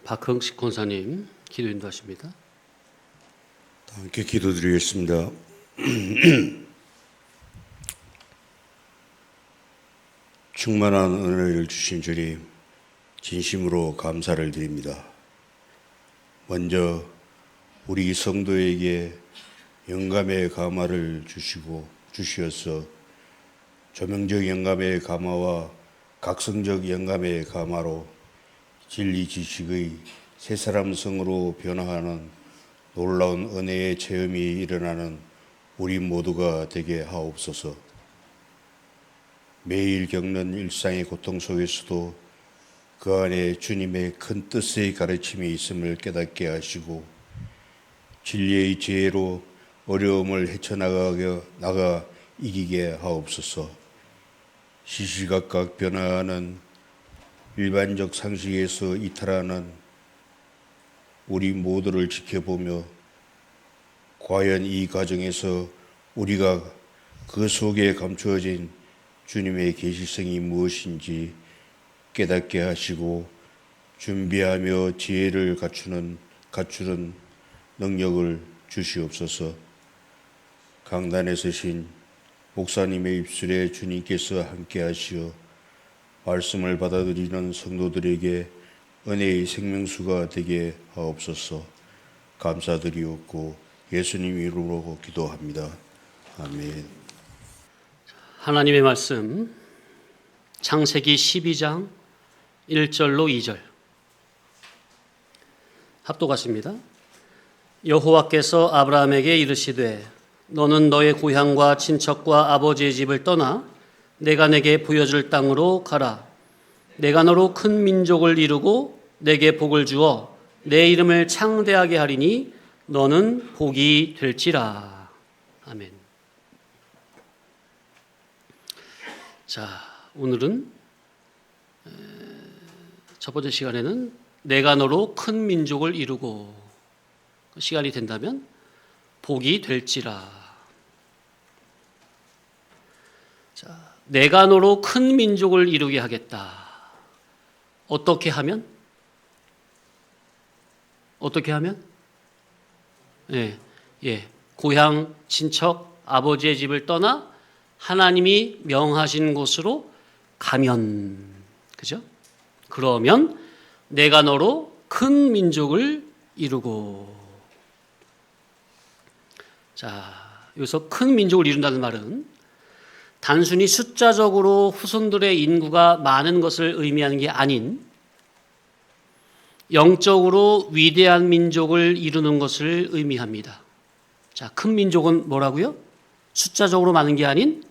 박흥식 권사님 기도 인도하십니다. 함께 기도드리겠습니다. 충만한 은혜를 주신 주님, 진심으로 감사를 드립니다. 먼저 우리 성도에게 영감의 감화를 주시어서 조명적 영감의 감화와 각성적 영감의 감화로 진리 지식의 새 사람 성으로 변화하는 놀라운 은혜의 체험이 일어나는 우리 모두가 되게 하옵소서. 매일 겪는 일상의 고통 속에서도 그 안에 주님의 큰 뜻의 가르침이 있음을 깨닫게 하시고 진리의 지혜로 어려움을 헤쳐나가 이기게 하옵소서. 시시각각 변화하는 일반적 상식에서 이탈하는 우리 모두를 지켜보며 과연 이 과정에서 우리가 그 속에 감추어진 주님의 계시성이 무엇인지 깨닫게 하시고 준비하며 지혜를 갖추는 능력을 주시옵소서. 강단에 서신 목사님의 입술에 주님께서 함께 하시어 말씀을 받아들이는 성도들에게 은혜의 생명수가 되게 하옵소서. 감사드리옵고 예수님 이름으로 기도합니다. 아멘. 하나님의 말씀 창세기 12장 1절로 2절 합독하십니다. 여호와께서 아브라함에게 이르시되 너는 너의 고향과 친척과 아버지의 집을 떠나 내가 내게 보여줄 땅으로 가라. 내가 너로 큰 민족을 이루고 내게 복을 주어 내 이름을 창대하게 하리니 너는 복이 될지라. 아멘. 자, 오늘은 첫 번째 시간에는 내가 너로 큰 민족을 이루고 시간이 된다면 복이 될지라. 자, 내가 너로 큰 민족을 이루게 하겠다. 어떻게 하면? 고향, 친척, 아버지의 집을 떠나 하나님이 명하신 곳으로 가면, 그죠? 그러면 내가 너로 큰 민족을 이루고. 자, 여기서 큰 민족을 이룬다는 말은 단순히 숫자적으로 후손들의 인구가 많은 것을 의미하는 게 아닌 영적으로 위대한 민족을 이루는 것을 의미합니다. 자, 큰 민족은 뭐라고요? 숫자적으로 많은 게 아닌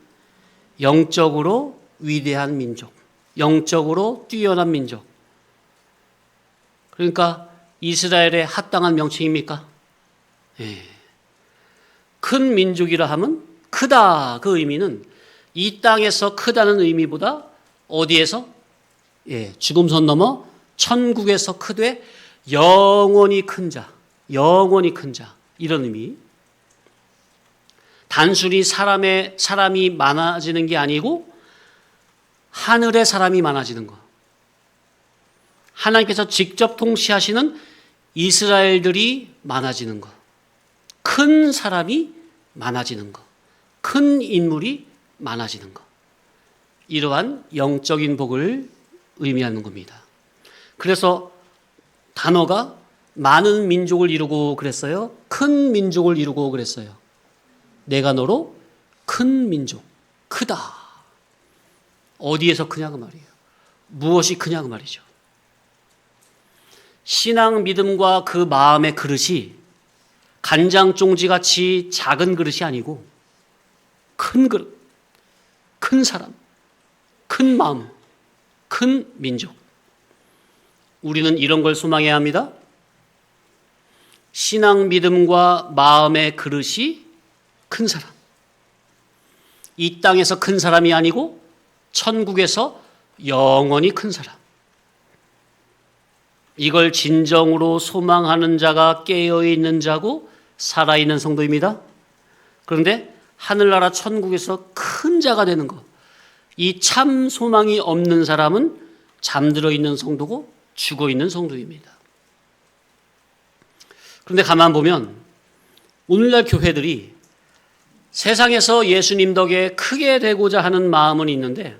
영적으로 위대한 민족, 영적으로 뛰어난 민족. 그러니까 이스라엘의 합당한 명칭입니까? 예. 큰 민족이라 하면 크다, 그 의미는 이 땅에서 크다는 의미보다 어디에서? 죽음선 넘어 천국에서 크되 영원히 큰 자, 이런 의미. 단순히 사람이 많아지는 게 아니고 하늘의 사람이 많아지는 것. 하나님께서 직접 통치하시는 이스라엘들이 많아지는 것. 큰 사람이 많아지는 것. 큰 인물이 많아지는 것. 이러한 영적인 복을 의미하는 겁니다. 그래서 단어가 많은 민족을 이루고 그랬어요. 큰 민족을 이루고 그랬어요. 내가 너로 큰 민족, 크다. 어디에서 크냐고 말이에요. 무엇이 크냐고 말이죠. 신앙 믿음과 그 마음의 그릇이 간장종지같이 작은 그릇이 아니고 큰 그릇, 큰 사람, 큰 마음, 큰 민족. 우리는 이런 걸 소망해야 합니다. 신앙 믿음과 마음의 그릇이 큰 사람. 이 땅에서 큰 사람이 아니고 천국에서 영원히 큰 사람. 이걸 진정으로 소망하는 자가 깨어있는 자고 살아있는 성도입니다. 그런데 하늘나라 천국에서 큰 자가 되는 것, 이 참 소망이 없는 사람은 잠들어 있는 성도고 죽어 있는 성도입니다. 그런데 가만 보면 오늘날 교회들이 세상에서 예수님 덕에 크게 되고자 하는 마음은 있는데,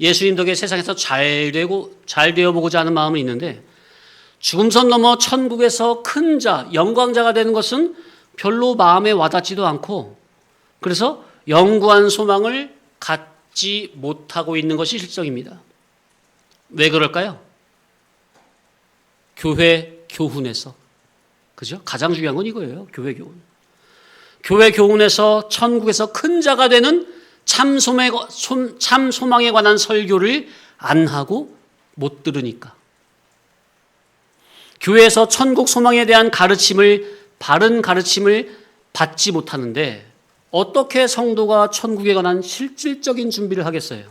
예수님 덕에 세상에서 잘 되어 보고자 하는 마음은 있는데, 죽음선 넘어 천국에서 큰 자, 영광자가 되는 것은 별로 마음에 와닿지도 않고, 그래서 영구한 소망을 갖지 못하고 있는 것이 실정입니다. 왜 그럴까요? 교회 교훈에서, 그죠? 가장 중요한 건 이거예요. 교회 교훈. 교회 교훈에서 천국에서 큰 자가 되는 참 소망에 관한 설교를 안 하고 못 들으니까. 교회에서 천국 소망에 대한 바른 가르침을 받지 못하는데 어떻게 성도가 천국에 관한 실질적인 준비를 하겠어요?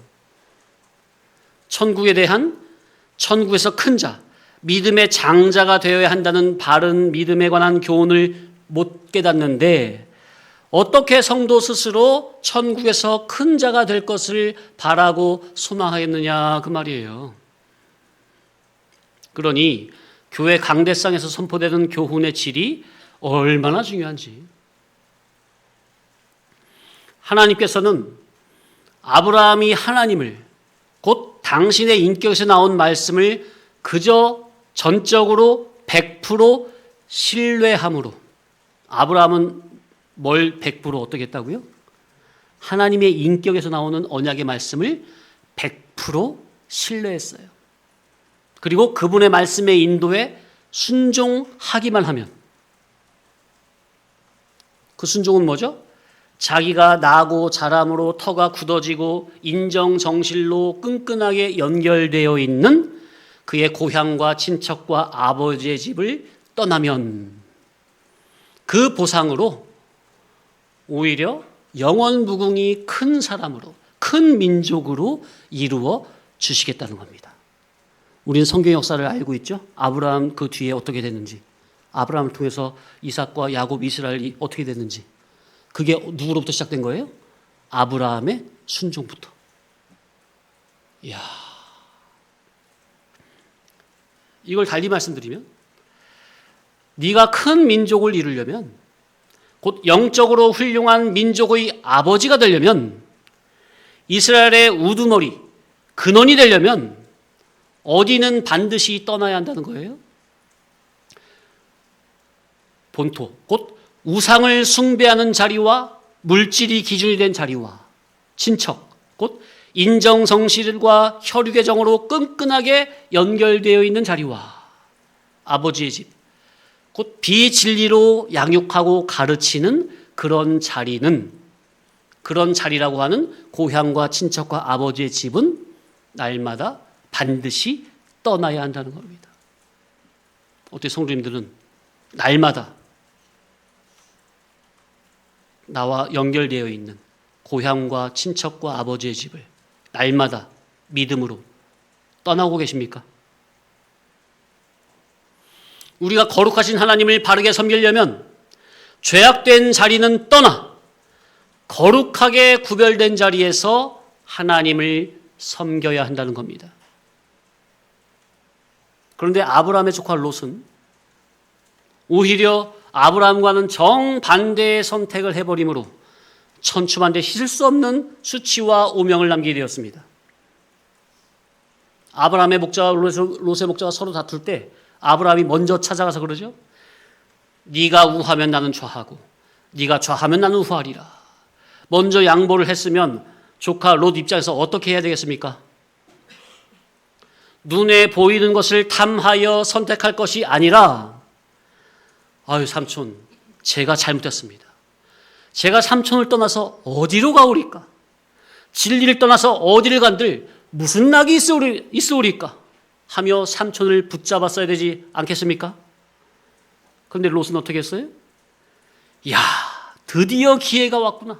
천국에서 큰 자, 믿음의 장자가 되어야 한다는 바른 믿음에 관한 교훈을 못 깨닫는데 어떻게 성도 스스로 천국에서 큰 자가 될 것을 바라고 소망하겠느냐 그 말이에요. 그러니 교회 강대상에서 선포되는 교훈의 질이 얼마나 중요한지. 하나님께서는 아브라함이 하나님을, 곧 당신의 인격에서 나온 말씀을 그저 전적으로 100% 신뢰함으로, 아브라함은 뭘 100% 어떻게 했다고요? 하나님의 인격에서 나오는 언약의 말씀을 100% 신뢰했어요. 그리고 그분의 말씀의 인도에 순종하기만 하면, 그 순종은 뭐죠? 자기가 나고 자람으로 터가 굳어지고 인정정실로 끈끈하게 연결되어 있는 그의 고향과 친척과 아버지의 집을 떠나면 그 보상으로 오히려 영원 무궁히 큰 사람으로, 큰 민족으로 이루어 주시겠다는 겁니다. 우리는 성경 역사를 알고 있죠? 아브라함 그 뒤에 어떻게 됐는지, 아브라함을 통해서 이삭과 야곱, 이스라엘이 어떻게 됐는지. 그게 누구로부터 시작된 거예요? 아브라함의 순종부터. 이야, 이걸 달리 말씀드리면, 네가 큰 민족을 이루려면, 곧 영적으로 훌륭한 민족의 아버지가 되려면, 이스라엘의 우두머리, 근원이 되려면 어디는 반드시 떠나야 한다는 거예요? 본토, 곧 우상을 숭배하는 자리와 물질이 기준이 된 자리와 친척, 곧 인정성실과 혈육의 정으로 끈끈하게 연결되어 있는 자리와 아버지의 집, 곧 비진리로 양육하고 가르치는 그런 자리라고 하는 고향과 친척과 아버지의 집은 날마다 반드시 떠나야 한다는 겁니다. 어떻게 성도님들은 날마다 나와 연결되어 있는 고향과 친척과 아버지의 집을 날마다 믿음으로 떠나고 계십니까? 우리가 거룩하신 하나님을 바르게 섬기려면 죄악된 자리는 떠나 거룩하게 구별된 자리에서 하나님을 섬겨야 한다는 겁니다. 그런데 아브라함의 조카 롯은 오히려 아브라함과는 정반대의 선택을 해버림으로 천추만대 씻을 수 없는 수치와 오명을 남기게 되었습니다. 아브라함의 목자와 롯의 목자가 서로 다툴 때 아브라함이 먼저 찾아가서 그러죠. 네가 우하면 나는 좌하고 네가 좌하면 나는 우하리라. 먼저 양보를 했으면 조카 롯 입장에서 어떻게 해야 되겠습니까? 눈에 보이는 것을 탐하여 선택할 것이 아니라, 아유 삼촌, 제가 잘못했습니다. 제가 삼촌을 떠나서 어디로 가오리까? 진리를 떠나서 어디를 간들 무슨 낙이 있으오리까? 하며 삼촌을 붙잡았어야 되지 않겠습니까? 그런데 롯은 어떻게 했어요? 야, 드디어 기회가 왔구나.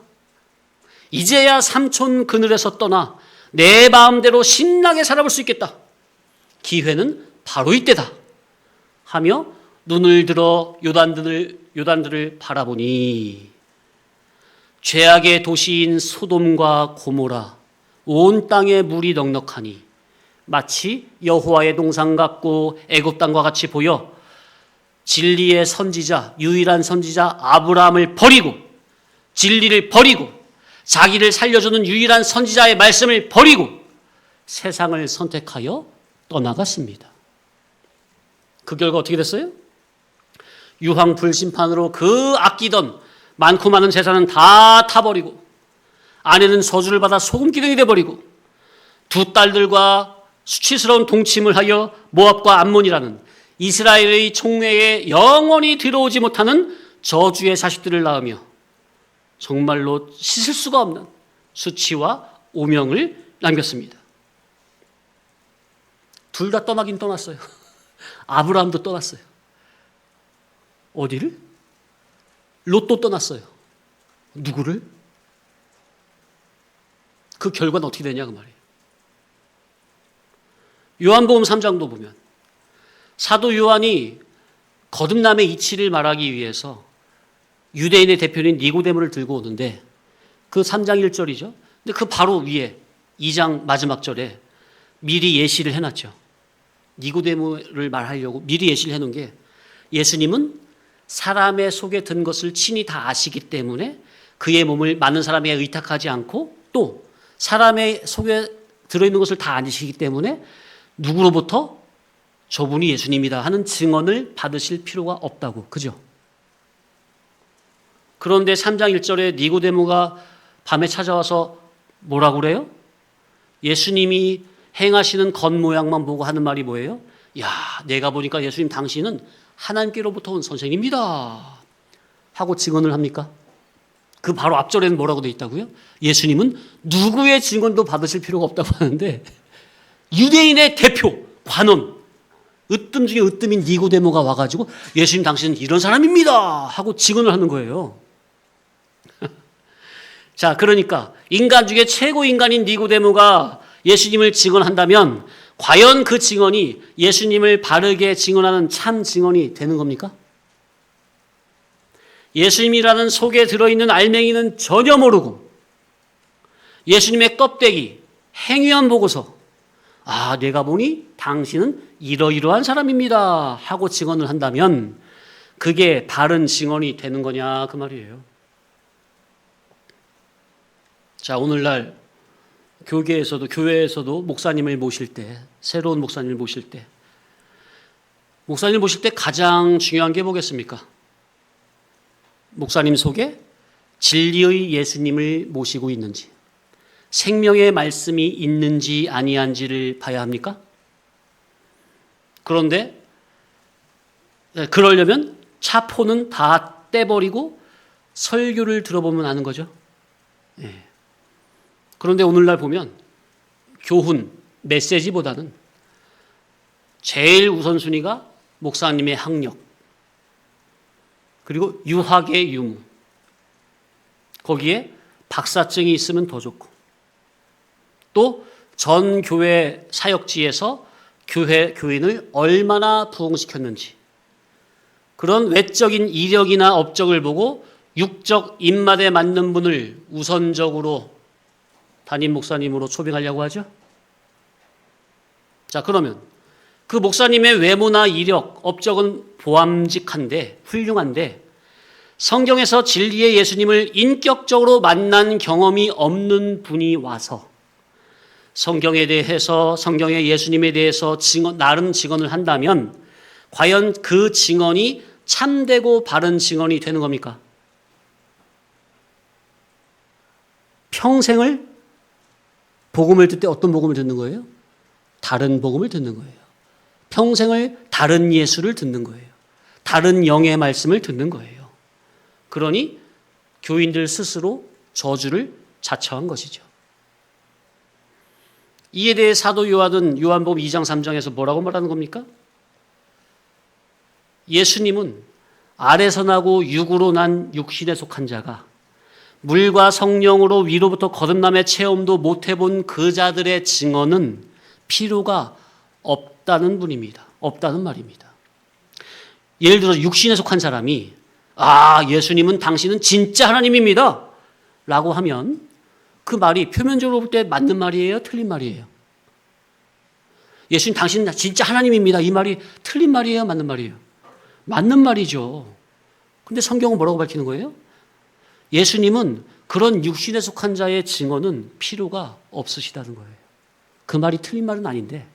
이제야 삼촌 그늘에서 떠나 내 마음대로 신나게 살아볼 수 있겠다. 기회는 바로 이때다. 하며 눈을 들어 요단들을 바라보니 죄악의 도시인 소돔과 고모라 온 땅에 물이 넉넉하니 마치 여호와의 동산 같고 애굽 땅과 같이 보여 진리의 선지자, 유일한 선지자 아브라함을 버리고, 진리를 버리고, 자기를 살려주는 유일한 선지자의 말씀을 버리고 세상을 선택하여 떠나갔습니다. 그 결과 어떻게 됐어요? 유황 불심판으로 그 아끼던 많고 많은 재산은 다 타버리고, 아내는 저주를 받아 소금기둥이 돼버리고, 두 딸들과 수치스러운 동침을 하여 모압과 암몬이라는 이스라엘의 총회에 영원히 들어오지 못하는 저주의 자식들을 낳으며 정말로 씻을 수가 없는 수치와 오명을 남겼습니다. 둘 다 떠나긴 떠났어요. 아브라함도 떠났어요. 어디를? 롯도 떠났어요. 누구를? 그 결과는 어떻게 되냐 그 말이에요. 요한복음 3장도 보면 사도 요한이 거듭남의 이치를 말하기 위해서 유대인의 대표인 니고데모를 들고 오는데, 그 3장 1절이죠. 근데 그 바로 위에 2장 마지막 절에 미리 예시를 해놨죠. 니고데모를 말하려고 미리 예시를 해놓은 게, 예수님은 사람의 속에 든 것을 친히 다 아시기 때문에 그의 몸을 많은 사람에게 의탁하지 않고, 또 사람의 속에 들어있는 것을 다 아시기 때문에 누구로부터 저분이 예수님이다 하는 증언을 받으실 필요가 없다고. 그죠? 그런데 3장 1절에 니고데모가 밤에 찾아와서 뭐라고 그래요? 예수님이 행하시는 겉모양만 보고 하는 말이 뭐예요? 야, 내가 보니까 예수님 당신은 하나님께로부터 온 선생님이다 하고 증언을 합니까? 그 바로 앞절에는 뭐라고 되어 있다고요? 예수님은 누구의 증언도 받으실 필요가 없다고 하는데, 유대인의 대표, 관원, 으뜸 중에 으뜸인 니고데모가 와가지고 예수님 당신은 이런 사람입니다 하고 증언을 하는 거예요. 자, 그러니까 인간 중에 최고 인간인 니고데모가 예수님을 증언한다면 과연 그 증언이 예수님을 바르게 증언하는 참 증언이 되는 겁니까? 예수님이라는 속에 들어있는 알맹이는 전혀 모르고 예수님의 껍데기, 행위만 보고서 아, 내가 보니 당신은 이러이러한 사람입니다 하고 증언을 한다면 그게 바른 증언이 되는 거냐 그 말이에요. 자, 오늘날 교회에서도 목사님을 모실 때, 새로운 목사님을 모실 때, 목사님을 모실 때 가장 중요한 게 뭐겠습니까? 목사님 속에 진리의 예수님을 모시고 있는지, 생명의 말씀이 있는지 아니한지를 봐야 합니까? 그런데 그러려면 차포는 다 떼버리고 설교를 들어보면 아는 거죠. 예. 그런데 오늘날 보면 교훈, 메시지보다는 제일 우선순위가 목사님의 학력, 그리고 유학의 유무, 거기에 박사증이 있으면 더 좋고, 또 전 교회 사역지에서 교인을 얼마나 부흥시켰는지, 그런 외적인 이력이나 업적을 보고 육적 입맛에 맞는 분을 우선적으로 담임 목사님으로 초빙하려고 하죠. 자, 그러면 그 목사님의 외모나 이력, 업적은 보암직한데, 훌륭한데 성경에서 진리의 예수님을 인격적으로 만난 경험이 없는 분이 와서 성경에 대해서, 성경의 예수님에 대해서 나름 증언을 한다면 과연 그 증언이 참되고 바른 증언이 되는 겁니까? 평생을 복음을 듣되 어떤 복음을 듣는 거예요? 다른 복음을 듣는 거예요. 평생을 다른 예수를 듣는 거예요. 다른 영의 말씀을 듣는 거예요. 그러니 교인들 스스로 저주를 자처한 것이죠. 이에 대해 사도 요한은 요한복음 2장 3장에서 뭐라고 말하는 겁니까? 예수님은 아래서 나고 육으로 난 육신에 속한 자가 물과 성령으로 위로부터 거듭남의 체험도 못 해본 그 자들의 증언은 필요가 없다는 분입니다. 없다는 말입니다. 예를 들어서 육신에 속한 사람이 아, 예수님은 당신은 진짜 하나님입니다 라고 하면 그 말이 표면적으로 볼 때 맞는 말이에요? 틀린 말이에요? 예수님 당신은 진짜 하나님입니다 이 말이 틀린 말이에요? 맞는 말이에요? 맞는 말이죠. 근데 성경은 뭐라고 밝히는 거예요? 예수님은 그런 육신에 속한 자의 증언은 필요가 없으시다는 거예요. 그 말이 틀린 말은 아닌데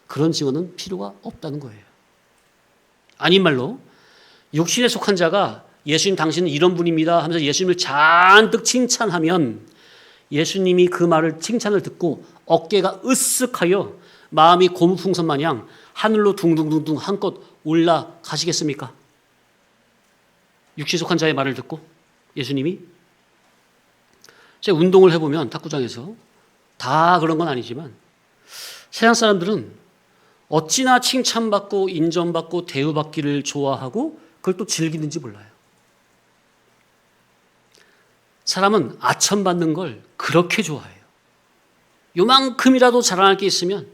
그런 증언은 필요가 없다는 거예요. 아닌 말로 육신에 속한 자가 예수님 당신은 이런 분입니다 하면서 예수님을 잔뜩 칭찬하면 예수님이 그 말을 칭찬을 듣고 어깨가 으쓱하여 마음이 고무풍선 마냥 하늘로 둥둥둥둥 한껏 올라가시겠습니까? 육신 속한 자의 말을 듣고 예수님이 제가 운동을 해보면 탁구장에서 다 그런 건 아니지만 세상 사람들은 어찌나 칭찬받고 인정받고 대우받기를 좋아하고 그걸 또 즐기는지 몰라요. 사람은 아첨받는 걸 그렇게 좋아해요. 요만큼이라도 자랑할 게 있으면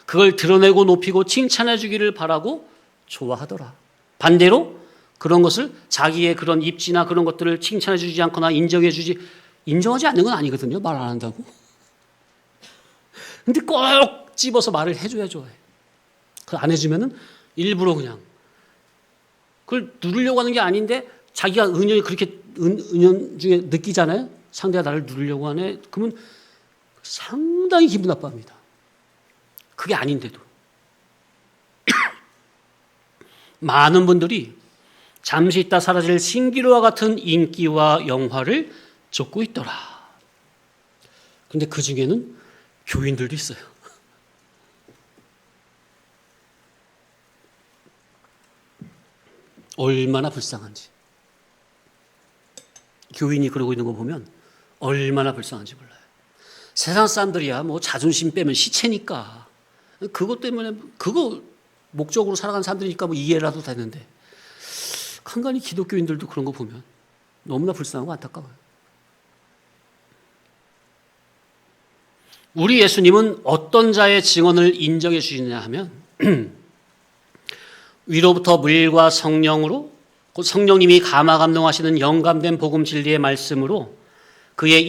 그걸 드러내고 높이고 칭찬해 주기를 바라고 좋아하더라. 반대로 그런 것을 자기의 그런 입지나 그런 것들을 칭찬해 주지 않거나 인정하지 않는 건 아니거든요. 말 안 한다고. 근데 꼭 집어서 말을 해줘야 좋아해. 그걸 안 해주면은 일부러 그냥 그걸 누르려고 하는 게 아닌데 자기가 은연히 그렇게 은연중에 느끼잖아요. 상대가 나를 누르려고 하네. 그러면 상당히 기분 나빠합니다. 그게 아닌데도. 많은 분들이 잠시 있다 사라질 신기루와 같은 인기와 영화를 쫓고 있더라. 그런데 그 중에는 교인들도 있어요. 얼마나 불쌍한지. 교인이 그러고 있는 거 보면 얼마나 불쌍한지 몰라요. 세상 사람들이야 뭐 자존심 빼면 시체니까 그것 때문에 그거 목적으로 살아가는 사람들이니까 뭐 이해라도 되는데 간간히 기독교인들도 그런 거 보면 너무나 불쌍하고 안타까워요. 우리 예수님은 어떤 자의 증언을 인정해 주시느냐 하면 위로부터 물과 성령으로 곧 성령님이 감화감동하시는 영감된 복음 진리의 말씀으로 그의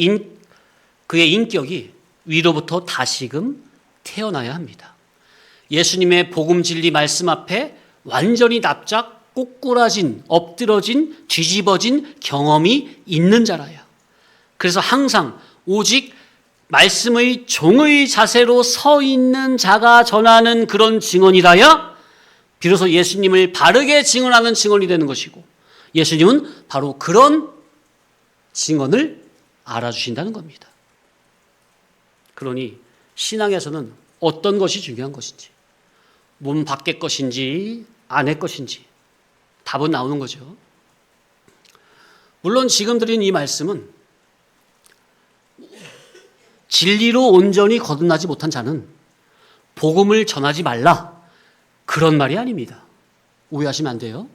인격이 위로부터 다시금 태어나야 합니다. 예수님의 복음 진리 말씀 앞에 완전히 납작 꼬꾸라진 엎드러진 뒤집어진 경험이 있는 자라야. 그래서 항상 오직 말씀의 종의 자세로 서 있는 자가 전하는 그런 증언이라야 비로소 예수님을 바르게 증언하는 증언이 되는 것이고 예수님은 바로 그런 증언을 알아주신다는 겁니다. 그러니 신앙에서는 어떤 것이 중요한 것인지 몸 밖의 것인지 안의 것인지 답은 나오는 거죠. 물론 지금 드린 이 말씀은 진리로 온전히 거듭나지 못한 자는 복음을 전하지 말라 그런 말이 아닙니다. 오해하시면 안 돼요.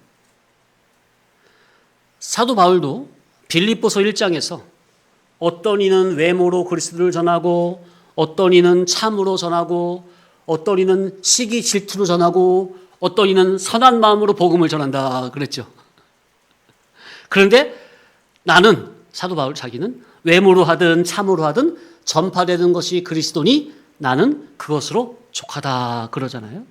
사도 바울도 빌립보서 1장에서 어떤 이는 외모로 그리스도를 전하고 어떤 이는 참으로 전하고 어떤 이는 시기 질투로 전하고 어떤 이는 선한 마음으로 복음을 전한다 그랬죠. 그런데 나는 사도 바울 자기는 외모로 하든 참으로 하든 전파되는 것이 그리스도니 나는 그것으로 족하다 그러잖아요.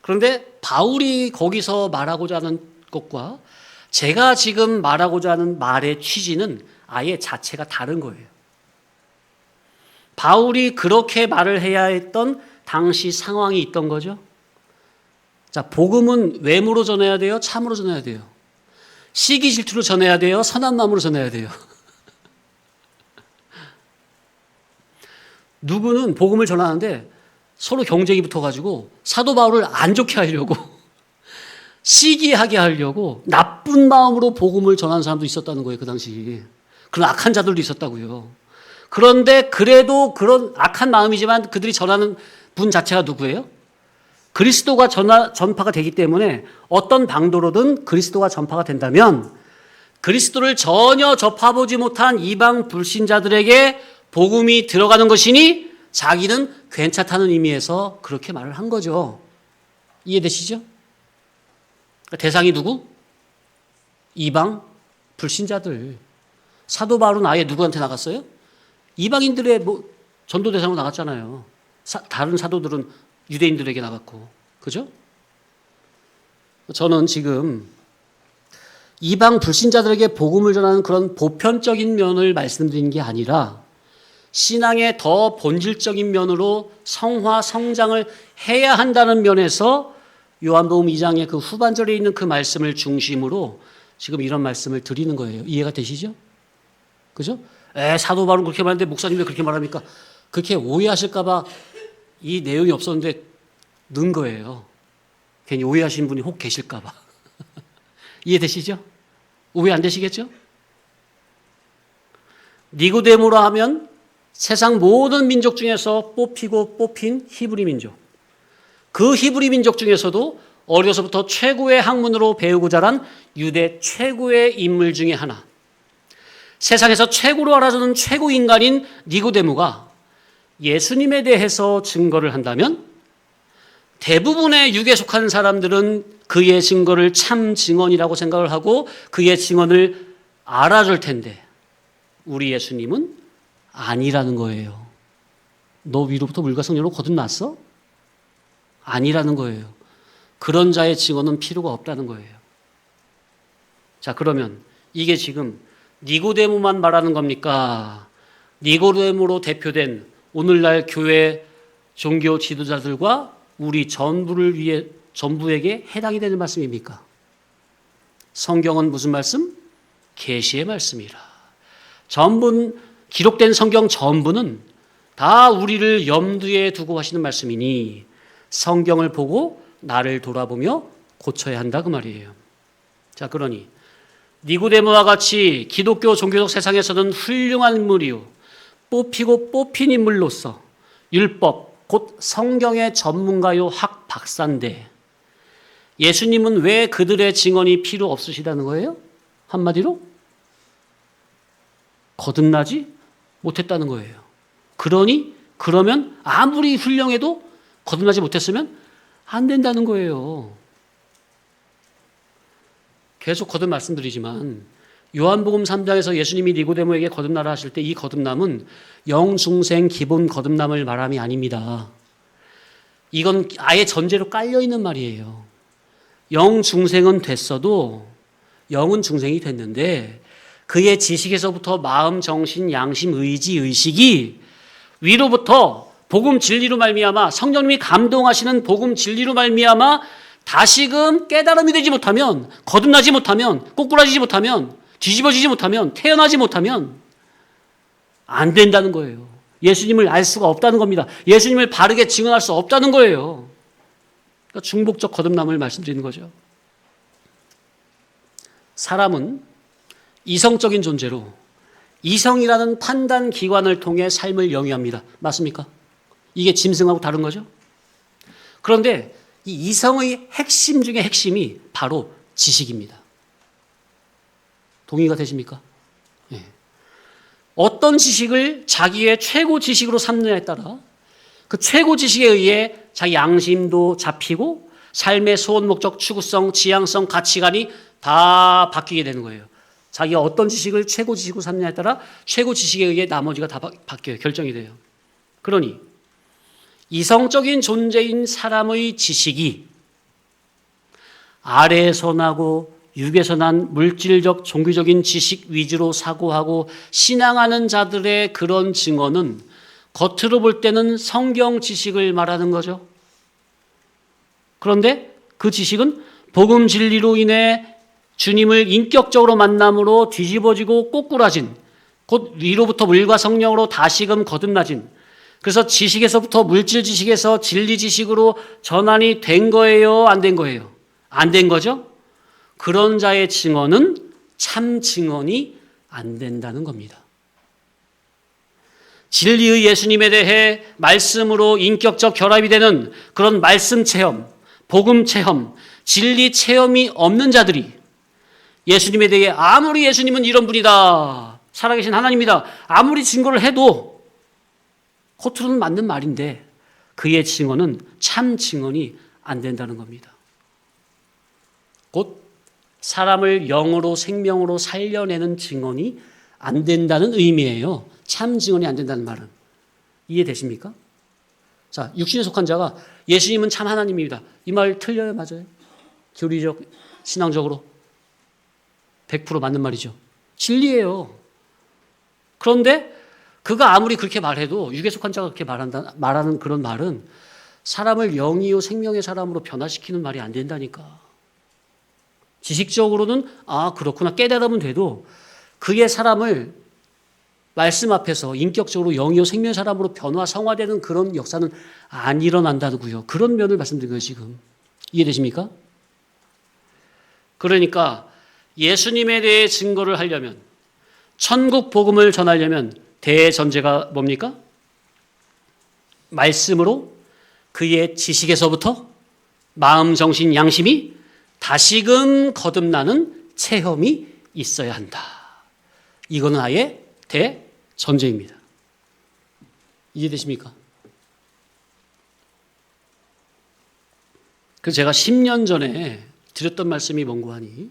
그런데 바울이 거기서 말하고자 하는 것과 제가 지금 말하고자 하는 말의 취지는 아예 자체가 다른 거예요. 바울이 그렇게 말을 해야 했던 당시 상황이 있던 거죠. 자, 복음은 외모로 전해야 돼요? 참으로 전해야 돼요? 시기 질투로 전해야 돼요? 선한 마음으로 전해야 돼요? 누구는 복음을 전하는데 서로 경쟁이 붙어가지고 사도 바울을 안 좋게 하려고 시기하게 하려고 나쁜 마음으로 복음을 전하는 사람도 있었다는 거예요. 그 당시. 그런 악한 자들도 있었다고요. 그런데 그래도 그런 악한 마음이지만 그들이 전하는 분 자체가 누구예요? 그리스도가 전파가 되기 때문에 어떤 방도로든 그리스도가 전파가 된다면 그리스도를 전혀 접해보지 못한 이방 불신자들에게 복음이 들어가는 것이니 자기는 괜찮다는 의미에서 그렇게 말을 한 거죠. 이해되시죠? 대상이 누구? 이방 불신자들. 사도 바울은 아예 누구한테 나갔어요? 이방인들의 전도 대상으로 나갔잖아요. 다른 사도들은 유대인들에게 나갔고, 그죠? 저는 지금 이방 불신자들에게 복음을 전하는 그런 보편적인 면을 말씀드리는 게 아니라 신앙의 더 본질적인 면으로 성화, 성장을 해야 한다는 면에서 요한복음 2장의 그 후반절에 있는 그 말씀을 중심으로 지금 이런 말씀을 드리는 거예요. 이해가 되시죠? 그죠? 사도 바울은 그렇게 말하는데 목사님 왜 그렇게 말합니까? 그렇게 오해하실까 봐 이 내용이 없었는데 넣은 거예요. 괜히 오해하신 분이 혹 계실까 봐. 이해되시죠? 오해 안 되시겠죠? 니고데모라 하면 세상 모든 민족 중에서 뽑히고 뽑힌 히브리 민족. 그 히브리 민족 중에서도 어려서부터 최고의 학문으로 배우고 자란 유대 최고의 인물 중에 하나. 세상에서 최고로 알아주는 최고 인간인 니고데모가 예수님에 대해서 증거를 한다면 대부분의 육에 속한 사람들은 그의 증거를 참 증언이라고 생각을 하고 그의 증언을 알아줄 텐데 우리 예수님은 아니라는 거예요. 너 위로부터 물과 성령으로 거듭났어? 아니라는 거예요. 그런 자의 증언은 필요가 없다는 거예요. 자, 그러면 이게 지금 니고데모만 말하는 겁니까? 니고데모로 대표된 오늘날 교회 종교 지도자들과 우리 전부에게 해당이 되는 말씀입니까? 성경은 무슨 말씀? 계시의 말씀이라. 기록된 성경 전부는 다 우리를 염두에 두고 하시는 말씀이니 성경을 보고 나를 돌아보며 고쳐야 한다 그 말이에요. 자, 그러니 니고데모와 같이 기독교 종교적 세상에서는 훌륭한 인물이요 뽑히고 뽑힌 인물로서 율법 곧 성경의 전문가요 학 박사인데 예수님은 왜 그들의 증언이 필요 없으시다는 거예요? 한마디로 거듭나지 못했다는 거예요. 그러면 아무리 훌륭해도 거듭나지 못했으면 안 된다는 거예요. 계속 거듭 말씀드리지만 요한복음 3장에서 예수님이 니고데모에게 거듭나라 하실 때 이 거듭남은 영중생 기본 거듭남을 말함이 아닙니다. 이건 아예 전제로 깔려있는 말이에요. 영중생은 됐어도 영은 중생이 됐는데 그의 지식에서부터 마음, 정신, 양심, 의지, 의식이 위로부터 복음 진리로 말미암아 성령님이 감동하시는 복음 진리로 말미암아 다시금 깨달음이 되지 못하면 거듭나지 못하면 꼬꾸라지지 못하면 뒤집어지지 못하면 태어나지 못하면 안 된다는 거예요. 예수님을 알 수가 없다는 겁니다. 예수님을 바르게 증언할 수 없다는 거예요. 그러니까 중복적 거듭남을 말씀드리는 거죠. 사람은 이성적인 존재로 이성이라는 판단 기관을 통해 삶을 영위합니다. 맞습니까? 이게 짐승하고 다른 거죠. 그런데 이 이성의 핵심 중에 핵심이 바로 지식입니다. 동의가 되십니까? 네. 어떤 지식을 자기의 최고 지식으로 삼느냐에 따라 그 최고 지식에 의해 자기 양심도 잡히고 삶의 소원, 목적, 추구성, 지향성, 가치관이 다 바뀌게 되는 거예요. 자기가 어떤 지식을 최고 지식으로 삼느냐에 따라 최고 지식에 의해 나머지가 다 바뀌어요. 결정이 돼요. 그러니 이성적인 존재인 사람의 지식이 아래에서 나고 육에서 난 물질적 종교적인 지식 위주로 사고하고 신앙하는 자들의 그런 증언은 겉으로 볼 때는 성경 지식을 말하는 거죠. 그런데 그 지식은 복음 진리로 인해 주님을 인격적으로 만남으로 뒤집어지고 꼬꾸라진 곧 위로부터 물과 성령으로 다시금 거듭나진 그래서 지식에서부터 물질 지식에서 진리 지식으로 전환이 된 거예요? 안 된 거예요? 안 된 거죠? 그런 자의 증언은 참 증언이 안 된다는 겁니다. 진리의 예수님에 대해 말씀으로 인격적 결합이 되는 그런 말씀 체험, 복음 체험, 진리 체험이 없는 자들이 예수님에 대해 아무리 예수님은 이런 분이다, 살아계신 하나님이다, 아무리 증거를 해도 겉으로는 맞는 말인데 그의 증언은 참 증언이 안 된다는 겁니다. 곧 사람을 영으로 생명으로 살려내는 증언이 안 된다는 의미예요. 참 증언이 안 된다는 말은. 이해되십니까? 자, 육신에 속한 자가 예수님은 참 하나님입니다. 이 말 틀려요? 맞아요? 교리적, 신앙적으로 100% 맞는 말이죠. 진리예요. 그런데 그가 아무리 그렇게 말해도 유괴 속한 자가 그렇게 말하는 그런 말은 사람을 영이요 생명의 사람으로 변화시키는 말이 안 된다니까. 지식적으로는 그렇구나 깨달으면 돼도 그게 사람을 말씀 앞에서 인격적으로 영이요 생명의 사람으로 성화되는 그런 역사는 안 일어난다고요. 그런 면을 말씀드린 거예요 지금. 이해되십니까? 그러니까 예수님에 대해 증거를 하려면 천국 복음을 전하려면 대전제가 뭡니까? 말씀으로 그의 지식에서부터 마음, 정신, 양심이 다시금 거듭나는 체험이 있어야 한다. 이거는 아예 대전제입니다. 이해되십니까? 그래서 제가 10년 전에 드렸던 말씀이 뭔고 하니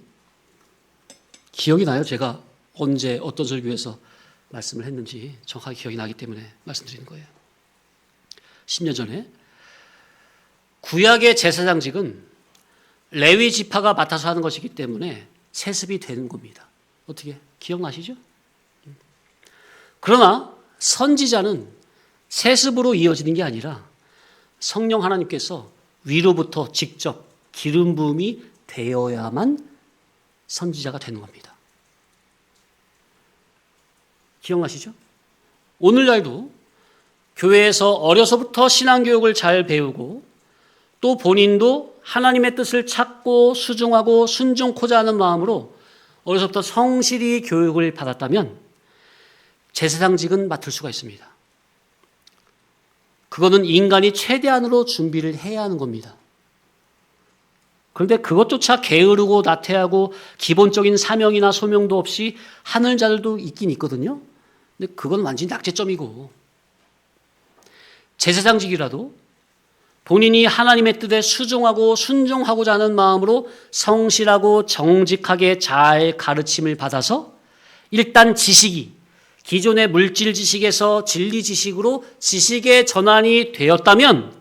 기억이 나요. 제가 언제 어떤 설교에서 말씀을 했는지 정확하게 기억이 나기 때문에 말씀드리는 거예요. 10년 전에 구약의 제사장직은 레위 지파가 맡아서 하는 것이기 때문에 세습이 되는 겁니다. 어떻게 기억나시죠? 그러나 선지자는 세습으로 이어지는 게 아니라 성령 하나님께서 위로부터 직접 기름 부음이 되어야만 선지자가 되는 겁니다. 기억나시죠? 오늘날도 교회에서 어려서부터 신앙교육을 잘 배우고 또 본인도 하나님의 뜻을 찾고 수종하고 순종코자 하는 마음으로 어려서부터 성실히 교육을 받았다면 제사장직은 맡을 수가 있습니다. 그거는 인간이 최대한으로 준비를 해야 하는 겁니다. 그런데 그것조차 게으르고 나태하고 기본적인 사명이나 소명도 없이 하는 자들도 있긴 있거든요. 근데 그건 완전히 낙제점이고 제사장직이라도 본인이 하나님의 뜻에 수종하고 순종하고자 하는 마음으로 성실하고 정직하게 잘 가르침을 받아서 일단 지식이 기존의 물질 지식에서 진리 지식으로 지식의 전환이 되었다면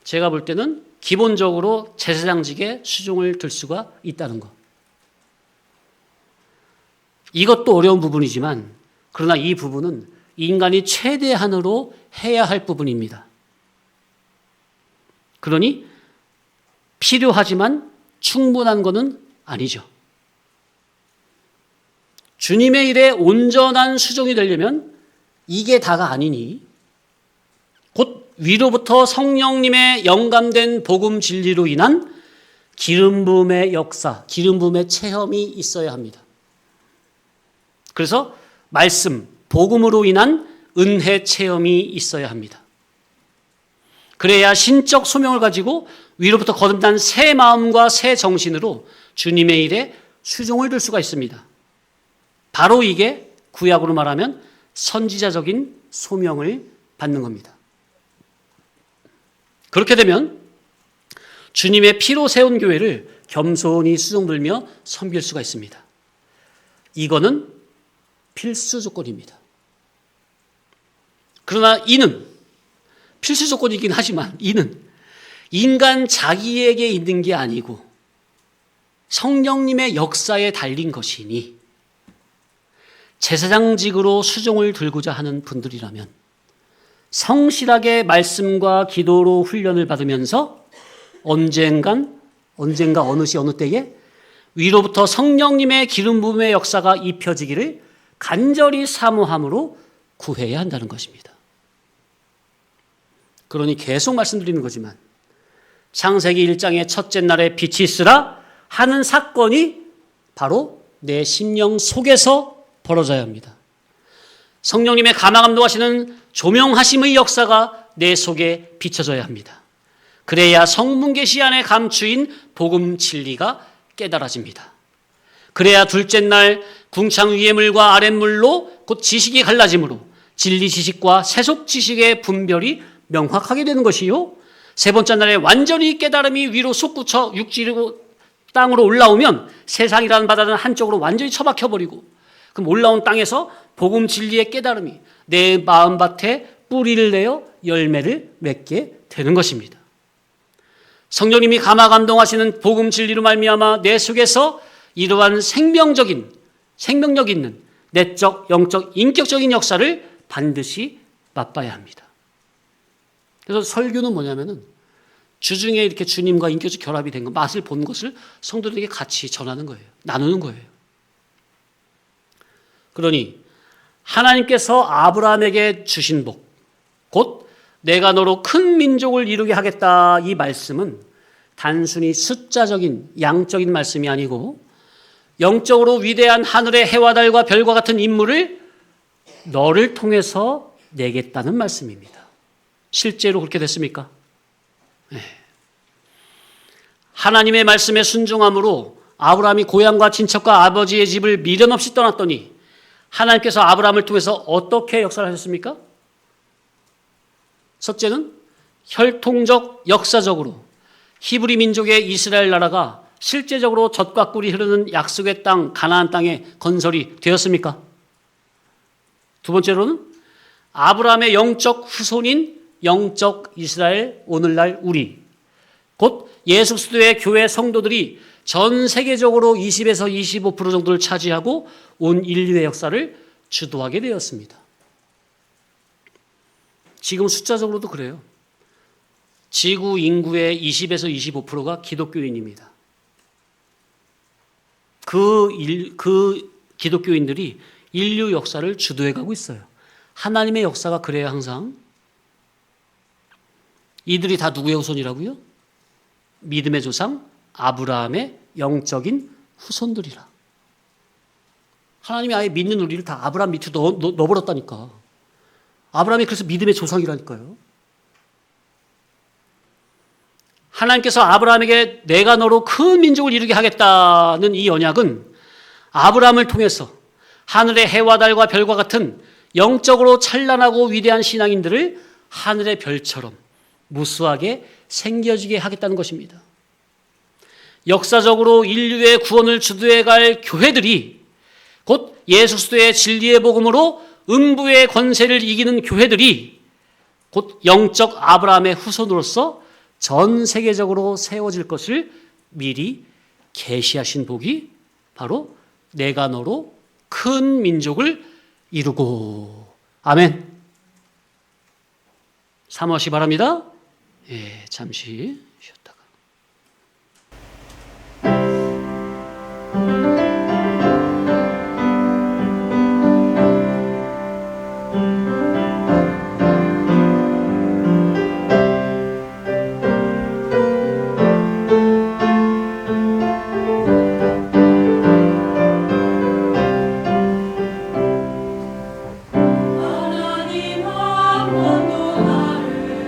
제가 볼 때는 기본적으로 제사장직에 수종을 들 수가 있다는 것. 이것도 어려운 부분이지만 그러나 이 부분은 인간이 최대한으로 해야 할 부분입니다. 그러니 필요하지만 충분한 것은 아니죠. 주님의 일에 온전한 수종이 되려면 이게 다가 아니니 곧 위로부터 성령님의 영감된 복음 진리로 인한 기름 부음의 역사, 기름 부음의 체험이 있어야 합니다. 그래서 말씀, 복음으로 인한 은혜 체험이 있어야 합니다. 그래야 신적 소명을 가지고 위로부터 거듭난 새 마음과 새 정신으로 주님의 일에 수종을 들 수가 있습니다. 바로 이게 구약으로 말하면 선지자적인 소명을 받는 겁니다. 그렇게 되면 주님의 피로 세운 교회를 겸손히 수종들며 섬길 수가 있습니다. 이거는 필수 조건입니다. 그러나 이는 필수 조건이긴 하지만 이는 인간 자기에게 있는 게 아니고 성령님의 역사에 달린 것이니 제사장직으로 수종을 들고자 하는 분들이라면 성실하게 말씀과 기도로 훈련을 받으면서 언젠가 어느 시 어느 때에 위로부터 성령님의 기름 부음의 역사가 입혀지기를 간절히 사모함으로 구해야 한다는 것입니다. 그러니 계속 말씀드리는 거지만 창세기 1장의 첫째 날에 빛이 있으라 하는 사건이 바로 내 심령 속에서 벌어져야 합니다. 성령님의 감화감동하시는 조명하심의 역사가 내 속에 비춰져야 합니다. 그래야 성문 계시 안에 감추인 복음 진리가 깨달아집니다. 그래야 둘째 날 궁창 위의 물과 아랫물로 곧 지식이 갈라짐으로 진리 지식과 세속 지식의 분별이 명확하게 되는 것이요. 세 번째 날에 완전히 깨달음이 위로 솟구쳐 육지로 땅으로 올라오면 세상이라는 바다는 한쪽으로 완전히 처박혀버리고 그럼 올라온 땅에서 복음 진리의 깨달음이 내 마음밭에 뿌리를 내어 열매를 맺게 되는 것입니다. 성령님이 감화 감동하시는 복음 진리로 말미암아 내 속에서 이러한 생명력 있는 내적, 영적, 인격적인 역사를 반드시 맛봐야 합니다. 그래서 설교는 뭐냐면은 주중에 이렇게 주님과 인격적 결합이 된 것, 맛을 본 것을 성도들에게 같이 전하는 거예요. 나누는 거예요. 그러니 하나님께서 아브라함에게 주신 복, 곧 내가 너로 큰 민족을 이루게 하겠다, 이 말씀은 단순히 숫자적인 양적인 말씀이 아니고 영적으로 위대한 하늘의 해와 달과 별과 같은 인물을 너를 통해서 내겠다는 말씀입니다. 실제로 그렇게 됐습니까? 네. 하나님의 말씀에 순종함으로 아브라함이 고향과 친척과 아버지의 집을 미련 없이 떠났더니 하나님께서 아브라함을 통해서 어떻게 역사를 하셨습니까? 첫째는 혈통적, 역사적으로 히브리 민족의 이스라엘 나라가 실제적으로 젖과 꿀이 흐르는 약속의 땅, 가나안 땅에 건설이 되었습니까? 두 번째로는 아브라함의 영적 후손인 영적 이스라엘, 오늘날 우리, 곧 예수 그리스도의 교회 성도들이 전 세계적으로 20에서 25% 정도를 차지하고 온 인류의 역사를 주도하게 되었습니다. 지금 숫자적으로도 그래요. 지구 인구의 20에서 25%가 기독교인입니다. 그 기독교인들이 인류 역사를 주도해가고 있어요. 하나님의 역사가 그래요, 항상. 이들이 다 누구의 후손이라고요? 믿음의 조상 아브라함의 영적인 후손들이라. 하나님이 아예 믿는 우리를 다 아브라함 밑에 넣어버렸다니까. 아브라함이 그래서 믿음의 조상이라니까요. 하나님께서 아브라함에게 내가 너로 큰 민족을 이루게 하겠다는 이 언약은 아브라함을 통해서 하늘의 해와 달과 별과 같은 영적으로 찬란하고 위대한 신앙인들을 하늘의 별처럼 무수하게 생겨지게 하겠다는 것입니다. 역사적으로 인류의 구원을 주도해갈 교회들이, 곧 예수 그리스도의 진리의 복음으로 음부의 권세를 이기는 교회들이 곧 영적 아브라함의 후손으로서 전 세계적으로 세워질 것을 미리 계시하신 복이 바로 내가 너로 큰 민족을 이루고. 아멘. 사모하시 바랍니다. 예, 잠시 쉬었다가. 하나님 한 번도 나를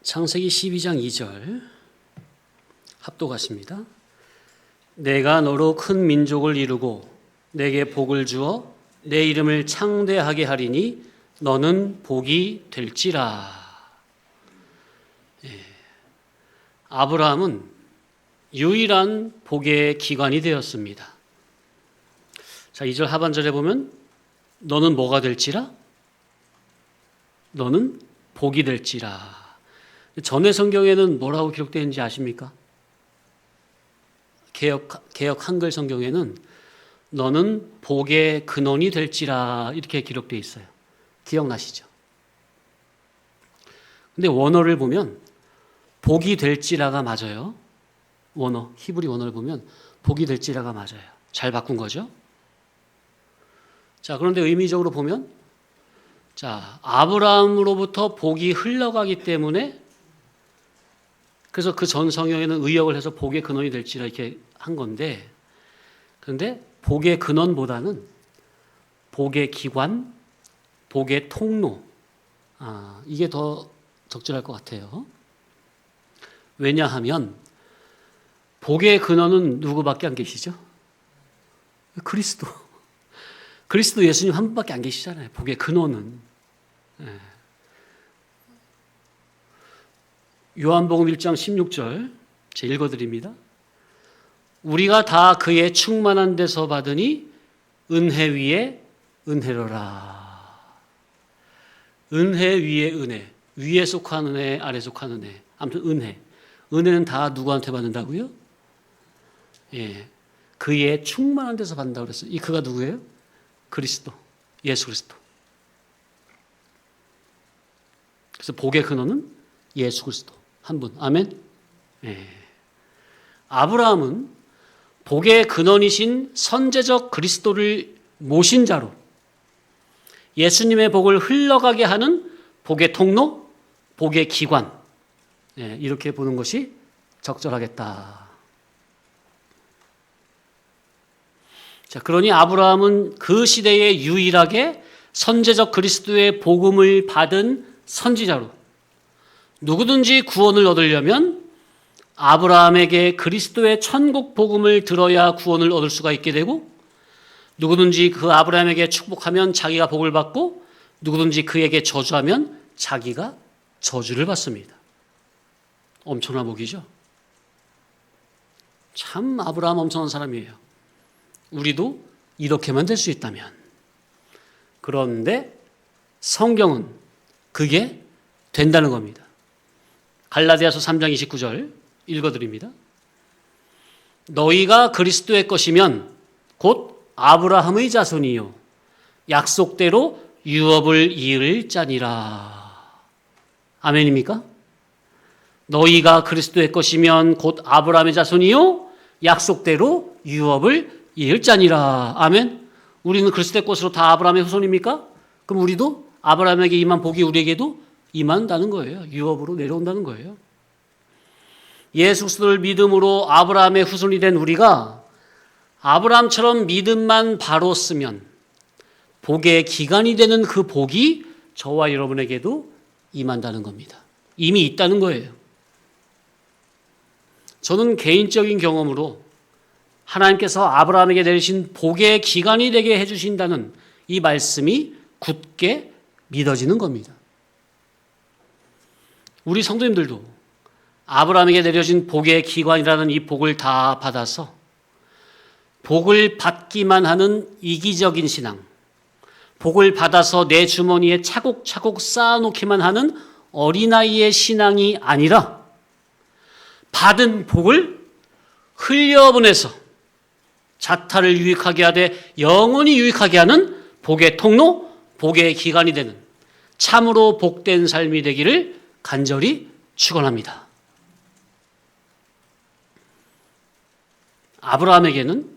창세기 12장 2절 합독하십니다. 내가 너로 큰 민족을 이루고 내게 복을 주어 내 이름을 창대하게 하리니 너는 복이 될지라. 아브라함은 유일한 복의 기관이 되었습니다. 자, 2절 하반절에 보면 너는 뭐가 될지라? 너는 복이 될지라. 전의 성경에는 뭐라고 기록되어 있는지 아십니까? 개역 한글 성경에는 너는 복의 근원이 될지라 이렇게 기록되어 있어요. 기억나시죠? 근데 원어를 보면 복이 될지라가 맞아요. 원어, 히브리 원어를 보면 복이 될지라가 맞아요. 잘 바꾼 거죠? 자, 그런데 의미적으로 보면 자, 아브라함으로부터 복이 흘러가기 때문에 그래서 그 전 성경에는 의역을 해서 복의 근원이 될지라 이렇게 한 건데, 그런데 복의 근원보다는 복의 기관, 복의 통로, 이게 더 적절할 것 같아요. 왜냐하면 복의 근원은 누구밖에 안 계시죠? 그리스도. 그리스도 예수님 한 분밖에 안 계시잖아요. 복의 근원은. 요한복음 1장 16절 제가 읽어드립니다. 우리가 다 그의 충만한 데서 받으니 은혜 위에 은혜로라. 은혜 위에 은혜. 위에 속한 은혜, 아래 속한 은혜. 아무튼 은혜. 은혜는 다 누구한테 받는다고요? 예, 그의 충만한 데서 받는다고 그랬어요. 이 그가 누구예요? 그리스도. 예수 그리스도. 그래서 복의 근원은 예수 그리스도. 한 분. 아멘. 예. 아브라함은 복의 근원이신 선제적 그리스도를 모신 자로 예수님의 복을 흘러가게 하는 복의 통로, 복의 기관, 예, 이렇게 보는 것이 적절하겠다. 자, 그러니 아브라함은 그 시대에 유일하게 선제적 그리스도의 복음을 받은 선지자로 누구든지 구원을 얻으려면 아브라함에게 그리스도의 천국 복음을 들어야 구원을 얻을 수가 있게 되고, 누구든지 그 아브라함에게 축복하면 자기가 복을 받고, 누구든지 그에게 저주하면 자기가 저주를 받습니다. 엄청난 복이죠. 참 아브라함 엄청난 사람이에요. 우리도 이렇게만 될 수 있다면. 그런데 성경은 그게 된다는 겁니다. 갈라디아서 3장 29절 읽어드립니다. 너희가 그리스도의 것이면 곧 아브라함의 자손이요 약속대로 유업을 이을 자니라. 아멘입니까? 너희가 그리스도의 것이면 곧 아브라함의 자손이요 약속대로 유업을 이을 자니라. 아멘. 우리는 그리스도의 것으로 다 아브라함의 후손입니까? 그럼 우리도 아브라함에게 임한 복이 우리에게도 임한다는 거예요. 유업으로 내려온다는 거예요. 예수 그리스도를 믿음으로 아브라함의 후손이 된 우리가 아브라함처럼 믿음만 바로 쓰면 복의 기간이 되는 그 복이 저와 여러분에게도 임한다는 겁니다. 이미 있다는 거예요. 저는 개인적인 경험으로 하나님께서 아브라함에게 내리신 복의 기간이 되게 해주신다는 이 말씀이 굳게 믿어지는 겁니다. 우리 성도님들도 아브라함에게 내려진 복의 기관이라는 이 복을 다 받아서 복을 받기만 하는 이기적인 신앙, 복을 받아서 내 주머니에 차곡차곡 쌓아놓기만 하는 어린아이의 신앙이 아니라 받은 복을 흘려보내서 자타를 유익하게 하되 영원히 유익하게 하는 복의 통로, 복의 기관이 되는 참으로 복된 삶이 되기를 간절히 축원합니다. 아브라함에게는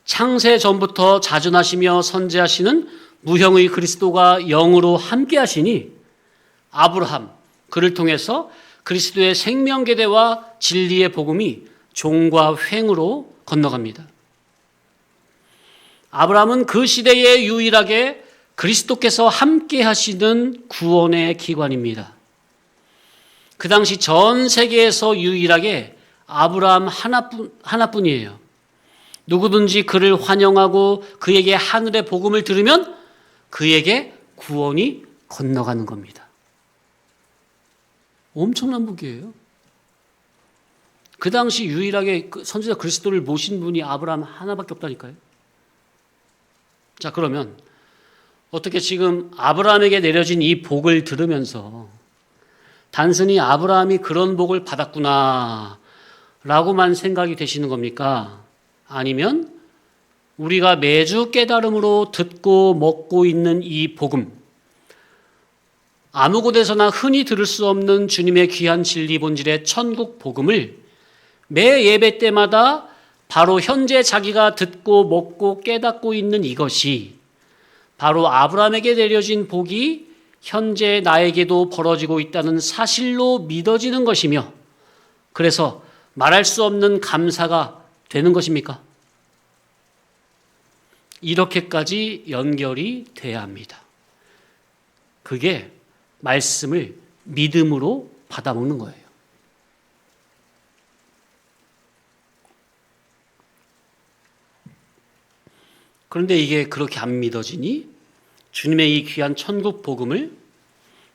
창세 전부터 자존하시며 선지하시는 무형의 그리스도가 영으로 함께 하시니 아브라함, 그를 통해서 그리스도의 생명계대와 진리의 복음이 종과 횡으로 건너갑니다. 아브라함은 그 시대에 유일하게 그리스도께서 함께 하시는 구원의 기관입니다. 그 당시 전 세계에서 유일하게 아브라함 하나뿐이에요. 누구든지 그를 환영하고 그에게 하늘의 복음을 들으면 그에게 구원이 건너가는 겁니다. 엄청난 복이에요. 그 당시 유일하게 선지자 그리스도를 모신 분이 아브라함 하나밖에 없다니까요. 자, 그러면 어떻게 지금 아브라함에게 내려진 이 복을 들으면서 단순히 아브라함이 그런 복을 받았구나 라고만 생각이 되시는 겁니까? 아니면 우리가 매주 깨달음으로 듣고 먹고 있는 이 복음, 아무 곳에서나 흔히 들을 수 없는 주님의 귀한 진리 본질의 천국 복음을 매 예배 때마다 바로 현재 자기가 듣고 먹고 깨닫고 있는 이것이 바로 아브라함에게 내려진 복이 현재 나에게도 벌어지고 있다는 사실로 믿어지는 것이며, 그래서 말할 수 없는 감사가 되는 것입니까? 이렇게까지 연결이 돼야 합니다. 그게 말씀을 믿음으로 받아먹는 거예요. 그런데 이게 그렇게 안 믿어지니 주님의 이 귀한 천국 복음을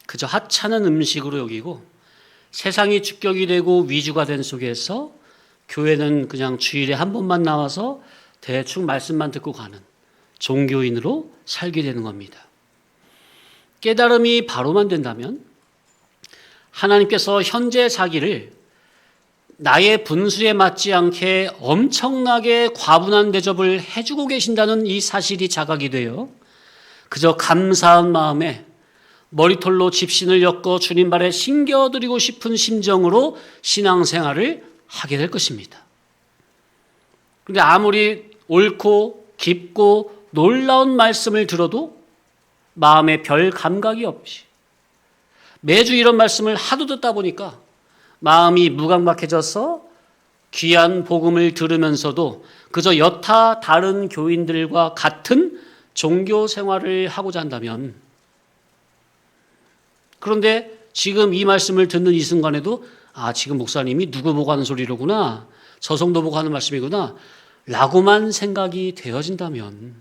그저 하찮은 음식으로 여기고 세상이 주격이 되고 위주가 된 속에서 교회는 그냥 주일에 한 번만 나와서 대충 말씀만 듣고 가는 종교인으로 살게 되는 겁니다. 깨달음이 바로만 된다면 하나님께서 현재 자기를 나의 분수에 맞지 않게 엄청나게 과분한 대접을 해주고 계신다는 이 사실이 자각이 돼요. 그저 감사한 마음에 머리털로 집신을 엮어 주님 발에 신겨드리고 싶은 심정으로 신앙생활을 하게 될 것입니다. 그런데 아무리 옳고 깊고 놀라운 말씀을 들어도 마음에 별 감각이 없이 매주 이런 말씀을 하도 듣다 보니까 마음이 무감각해져서 귀한 복음을 들으면서도 그저 여타 다른 교인들과 같은 종교 생활을 하고자 한다면, 그런데 지금 이 말씀을 듣는 이 순간에도 지금 목사님이 누구 보고 하는 소리로구나, 저 성도 보고 하는 말씀이구나 라고만 생각이 되어진다면,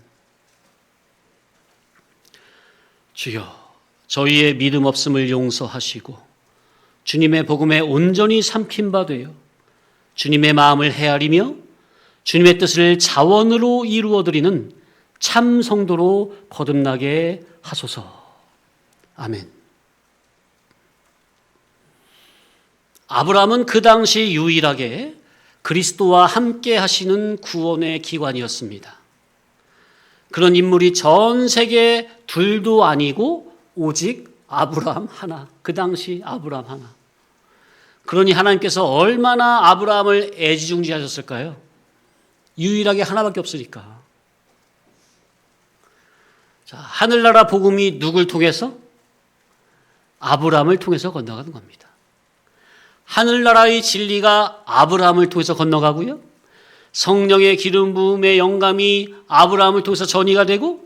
주여 저희의 믿음 없음을 용서하시고 주님의 복음에 온전히 삼킨 바 되어 주님의 마음을 헤아리며 주님의 뜻을 자원으로 이루어드리는 참 성도로 거듭나게 하소서. 아멘. 아브라함은 그 당시 유일하게 그리스도와 함께 하시는 구원의 기관이었습니다. 그런 인물이 전 세계 둘도 아니고 오직 아브라함 하나, 그 당시 아브라함 하나. 그러니 하나님께서 얼마나 아브라함을 애지중지하셨을까요? 유일하게 하나밖에 없으니까. 자, 하늘나라 복음이 누굴 통해서? 아브라함을 통해서 건너가는 겁니다. 하늘나라의 진리가 아브라함을 통해서 건너가고요. 성령의 기름 부음의 영감이 아브라함을 통해서 전이가 되고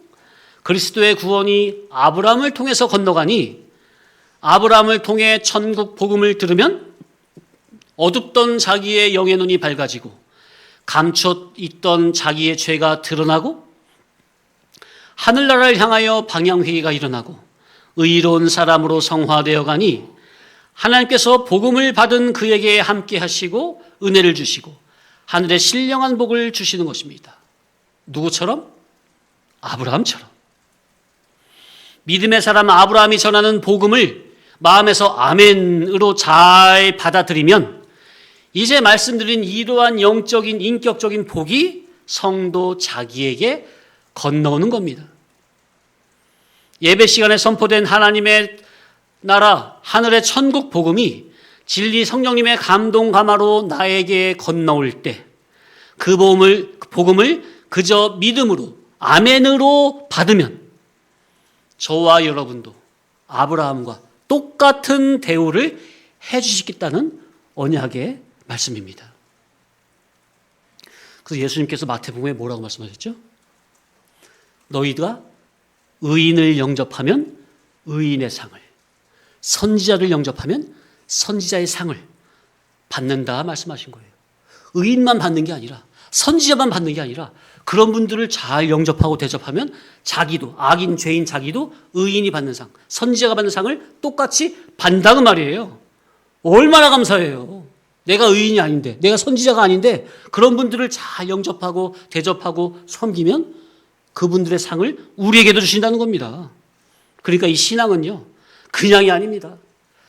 그리스도의 구원이 아브라함을 통해서 건너가니 아브라함을 통해 천국 복음을 들으면 어둡던 자기의 영의 눈이 밝아지고 감춰 있던 자기의 죄가 드러나고 하늘나라를 향하여 방향회의가 일어나고 의로운 사람으로 성화되어 가니 하나님께서 복음을 받은 그에게 함께 하시고 은혜를 주시고 하늘의 신령한 복을 주시는 것입니다. 누구처럼? 아브라함처럼. 믿음의 사람 아브라함이 전하는 복음을 마음에서 아멘으로 잘 받아들이면 이제 말씀드린 이러한 영적인 인격적인 복이 성도 자기에게 건너오는 겁니다. 예배 시간에 선포된 하나님의 나라 하늘의 천국 복음이 진리 성령님의 감동 감화로 나에게 건너올 때 그 복음을 그저 믿음으로 아멘으로 받으면 저와 여러분도 아브라함과 똑같은 대우를 해 주시겠다는 언약의 말씀입니다. 그래서 예수님께서 마태복음에 뭐라고 말씀하셨죠? 너희가 의인을 영접하면 의인의 상을, 선지자를 영접하면 선지자의 상을 받는다 말씀하신 거예요. 의인만 받는 게 아니라, 선지자만 받는 게 아니라 그런 분들을 잘 영접하고 대접하면 자기도, 악인 죄인 자기도 의인이 받는 상, 선지자가 받는 상을 똑같이 받는다는 말이에요. 얼마나 감사해요. 내가 의인이 아닌데, 내가 선지자가 아닌데 그런 분들을 잘 영접하고 대접하고 섬기면 그분들의 상을 우리에게도 주신다는 겁니다. 그러니까 이 신앙은요, 그냥이 아닙니다.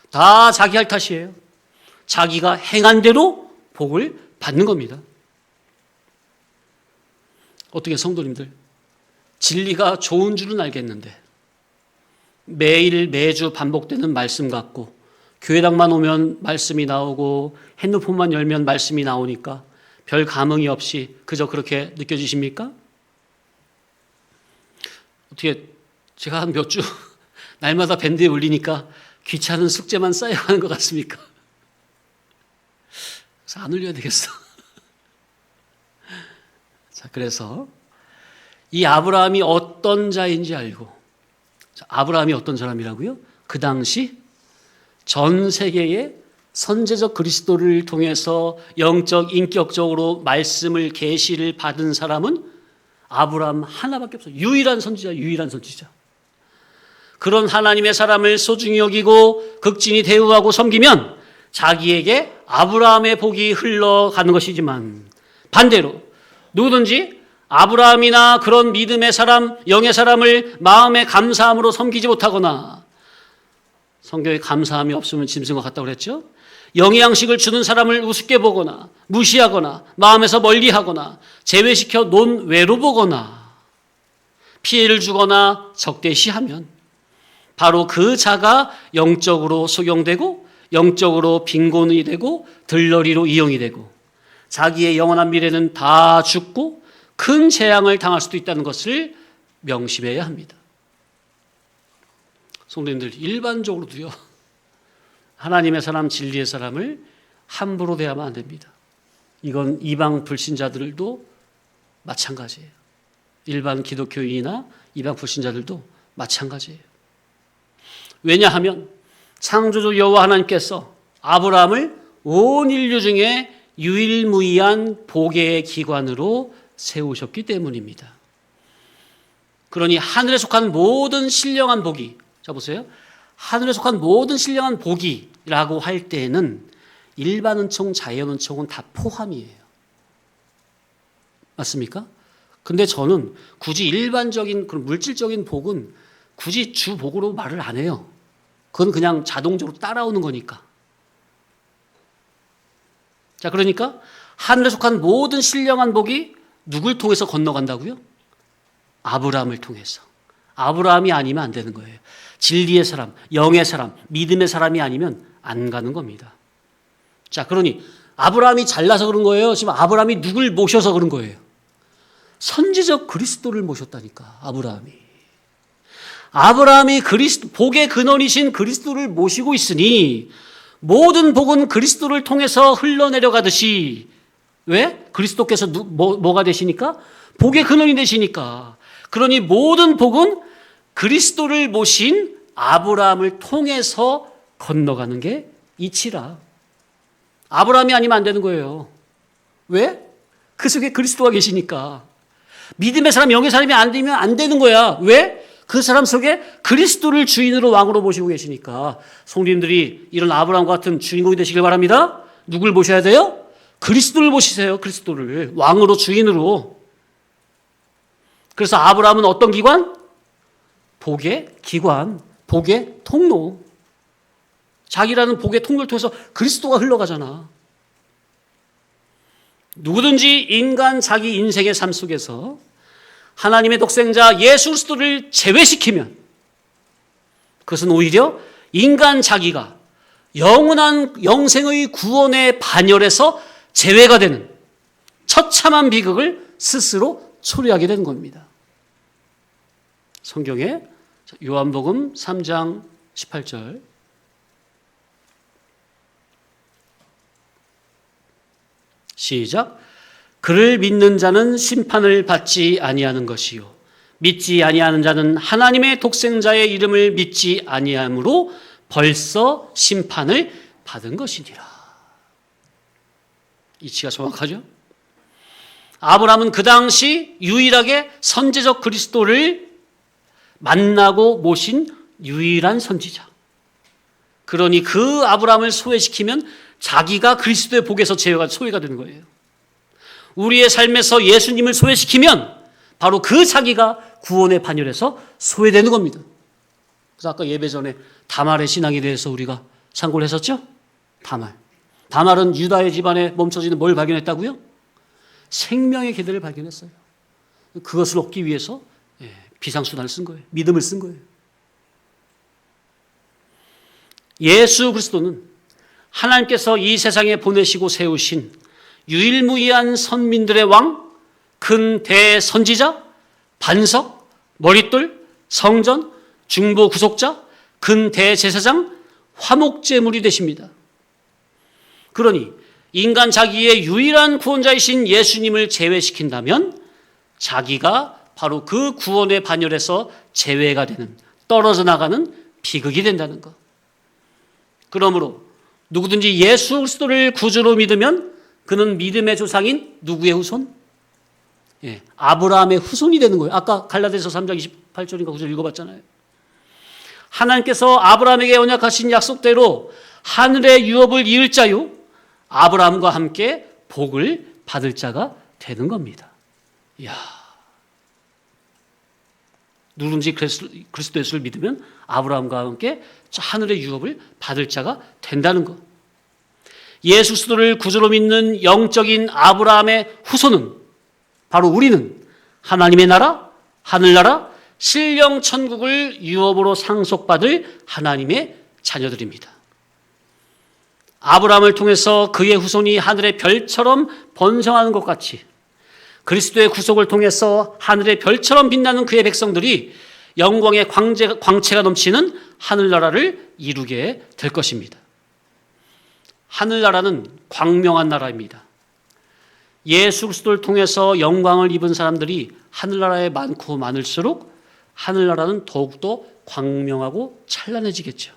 다 자기 할 탓이에요. 자기가 행한 대로 복을 받는 겁니다. 어떻게 성도님들, 진리가 좋은 줄은 알겠는데 매일 매주 반복되는 말씀 같고 교회당만 오면 말씀이 나오고 핸드폰만 열면 말씀이 나오니까 별 감흥이 없이 그저 그렇게 느껴지십니까? 어떻게 제가 한 몇 주 날마다 밴드에 울리니까 귀찮은 숙제만 쌓여가는 것 같습니까? 그래서 안 울려야 되겠어. 자, 그래서 이 아브라함이 어떤 자인지 알고, 아브라함이 어떤 사람이라고요? 그 당시 전 세계에 선제적 그리스도를 통해서 영적, 인격적으로 말씀을 계시를 받은 사람은 아브라함 하나밖에 없어요. 유일한 선지자, 유일한 선지자. 그런 하나님의 사람을 소중히 여기고 극진히 대우하고 섬기면 자기에게 아브라함의 복이 흘러가는 것이지만, 반대로 누구든지 아브라함이나 그런 믿음의 사람, 영의 사람을 마음의 감사함으로 섬기지 못하거나, 성경에 감사함이 없으면 짐승과 같다고 그랬죠? 영의 양식을 주는 사람을 우습게 보거나 무시하거나 마음에서 멀리하거나 제외시켜 논외로 보거나 피해를 주거나 적대시하면 바로 그 자가 영적으로 소경되고 영적으로 빈곤이 되고 들러리로 이용이 되고 자기의 영원한 미래는 다 죽고 큰 재앙을 당할 수도 있다는 것을 명심해야 합니다. 성도님들, 일반적으로도요, 하나님의 사람, 진리의 사람을 함부로 대하면 안 됩니다. 이건 이방 불신자들도 마찬가지예요. 일반 기독교인이나 이방 불신자들도 마찬가지예요. 왜냐하면 창조주 여호와 하나님께서 아브라함을 온 인류 중에 유일무이한 복의 기관으로 세우셨기 때문입니다. 그러니 하늘에 속한 모든 신령한 복이, 자 보세요. 하늘에 속한 모든 신령한 복이라고 할 때에는 일반 은총, 자연 은총은 다 포함이에요. 맞습니까? 근데 저는 굳이 일반적인 그런 물질적인 복은 굳이 주복으로 말을 안 해요. 그건 그냥 자동적으로 따라오는 거니까. 자, 그러니까 하늘에 속한 모든 신령한 복이 누굴 통해서 건너간다고요? 아브라함을 통해서. 아브라함이 아니면 안 되는 거예요. 진리의 사람, 영의 사람, 믿음의 사람이 아니면 안 가는 겁니다. 자, 그러니 아브라함이 잘나서 그런 거예요? 지금 아브라함이 누굴 모셔서 그런 거예요? 선지적 그리스도를 모셨다니까, 아브라함이 복의 근원이신 그리스도를 모시고 있으니 모든 복은 그리스도를 통해서 흘러내려가듯이, 왜? 그리스도께서 뭐가 되시니까? 복의 근원이 되시니까. 그러니 모든 복은 그리스도를 모신 아브라함을 통해서 건너가는 게 이치라. 아브라함이 아니면 안 되는 거예요. 왜? 그 속에 그리스도가 계시니까. 믿음의 사람, 영의 사람이 안 되면 안 되는 거야. 왜? 그 사람 속에 그리스도를 주인으로 왕으로 모시고 계시니까. 성도님들이 이런 아브라함과 같은 주인공이 되시길 바랍니다. 누굴 모셔야 돼요? 그리스도를 모시세요. 그리스도를 왕으로, 주인으로. 그래서 아브라함은 어떤 기관? 복의 기관, 복의 통로. 자기라는 복의 통로를 통해서 그리스도가 흘러가잖아. 누구든지 인간 자기 인생의 삶 속에서 하나님의 독생자 예수 그리스도를 제외시키면 그것은 오히려 인간 자기가 영원한 영생의 구원의 반열에서 제외가 되는 처참한 비극을 스스로 초래하게 되는 겁니다. 성경에 요한복음 3장 18절 시작. 그를 믿는 자는 심판을 받지 아니하는 것이요 믿지 아니하는 자는 하나님의 독생자의 이름을 믿지 아니함으로 벌써 심판을 받은 것이니라. 이치가 정확하죠? 아브라함은 그 당시 유일하게 선지적 그리스도를 만나고 모신 유일한 선지자. 그러니 그 아브라함을 소외시키면 자기가 그리스도의 복에서 소외가 되는 거예요. 우리의 삶에서 예수님을 소외시키면 바로 그 자기가 구원의 반열에서 소외되는 겁니다. 그래서 아까 예배 전에 다말의 신앙에 대해서 우리가 상고를 했었죠? 다말은 유다의 집안에 멈춰지는 뭘 발견했다고요? 생명의 기대를 발견했어요. 그것을 얻기 위해서 비상수단을 쓴 거예요. 믿음을 쓴 거예요. 예수 그리스도는 하나님께서 이 세상에 보내시고 세우신 유일무이한 선민들의 왕, 큰 대선지자, 반석, 머릿돌, 성전, 중보 구속자, 근 대제사장, 화목제물이 되십니다. 그러니 인간 자기의 유일한 구원자이신 예수님을 제외시킨다면 자기가 바로 그 구원의 반열에서 제외가 되는, 떨어져 나가는 비극이 된다는 것. 그러므로 누구든지 예수 그리스도를 구주로 믿으면 그는 믿음의 조상인 누구의 후손? 아브라함의 후손이 되는 거예요. 아까 갈라디아서 3장 28절인가 9절 읽어봤잖아요. 하나님께서 아브라함에게 언약하신 약속대로 하늘의 유업을 이을 자요, 아브라함과 함께 복을 받을 자가 되는 겁니다. 이야, 누구든지 그리스도 예수를 믿으면 아브라함과 함께 하늘의 유업을 받을 자가 된다는 것. 예수 그리스도를 구주로 믿는 영적인 아브라함의 후손은 바로 우리는 하나님의 나라, 하늘나라, 신령 천국을 유업으로 상속받을 하나님의 자녀들입니다. 아브라함을 통해서 그의 후손이 하늘의 별처럼 번성하는 것 같이 그리스도의 구속을 통해서 하늘의 별처럼 빛나는 그의 백성들이 영광의 광채가 넘치는 하늘나라를 이루게 될 것입니다. 하늘나라는 광명한 나라입니다. 예수 그리스도를 통해서 영광을 입은 사람들이 하늘나라에 많고 많을수록 하늘나라는 더욱더 광명하고 찬란해지겠죠.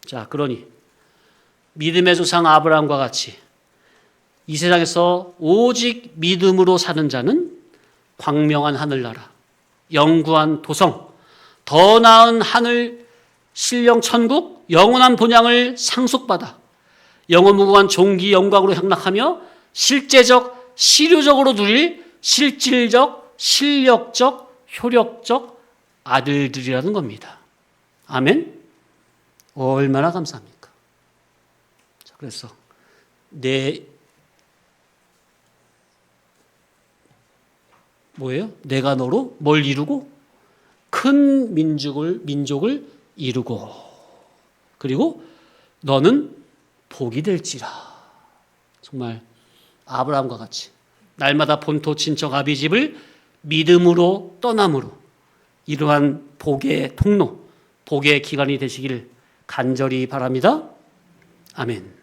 자, 그러니 믿음의 조상 아브라함과 같이 이 세상에서 오직 믿음으로 사는 자는 광명한 하늘나라, 영구한 도성, 더 나은 하늘, 신령 천국, 영원한 본향을 상속받아 영원무궁한 종기 영광으로 향락하며 실제적, 실효적으로 누릴 실질적, 실력적, 효력적 아들들이라는 겁니다. 아멘? 얼마나 감사합니까? 자, 그래서 내가 너로 뭘 이루고? 큰 민족을 이루고, 그리고 너는 복이 될지라. 정말 아브라함과 같이 날마다 본토 친척 아비집을 믿음으로 떠남으로 이러한 복의 통로, 복의 기간이 되시기를 간절히 바랍니다. 아멘.